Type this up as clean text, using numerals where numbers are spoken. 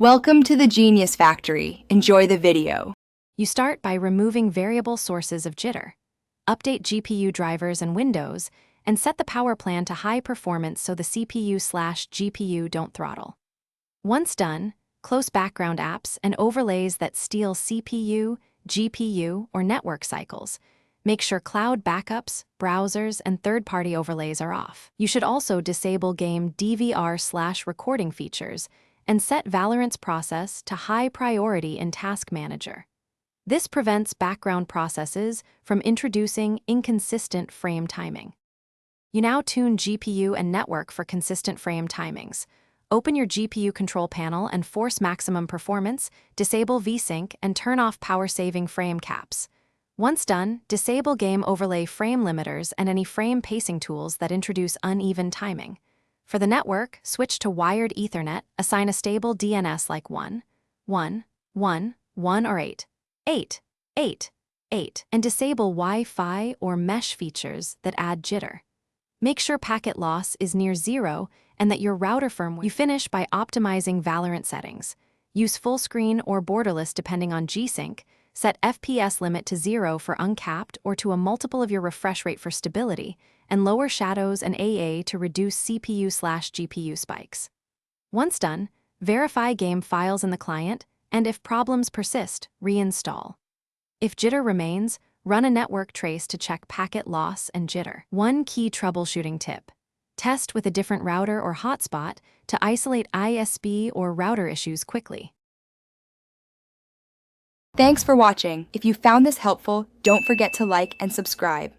Welcome to the Genius Factory. Enjoy the video. You start by removing variable sources of jitter. Update GPU drivers and Windows, and set the power plan to high performance so the CPU/GPU don't throttle. Once done, close background apps and overlays that steal CPU, GPU, or network cycles. Make sure cloud backups, browsers, and third-party overlays are off. You should also disable game DVR/recording features and set Valorant's process to high priority in Task Manager. This prevents background processes from introducing inconsistent frame timing. You now tune GPU and network for consistent frame timings. Open your GPU control panel and force maximum performance, disable VSync, and turn off power-saving frame caps. Once done, disable game overlay frame limiters and any frame pacing tools that introduce uneven timing. For the network, switch to wired Ethernet, assign a stable DNS like 1, 1, 1, 1 or 8, 8, 8, 8, and disable Wi-Fi or mesh features that add jitter. Make sure packet loss is near 0 and that your router firmware. You finish by optimizing Valorant settings. Use full screen or borderless depending on G-Sync. Set FPS limit to 0 for uncapped or to a multiple of your refresh rate for stability, and lower shadows and AA to reduce CPU/GPU spikes. Once done, verify game files in the client, and if problems persist, reinstall. If jitter remains, run a network trace to check packet loss and jitter. One key troubleshooting tip: test with a different router or hotspot to isolate ISP or router issues quickly. Thanks for watching. If you found this helpful, don't forget to like and subscribe.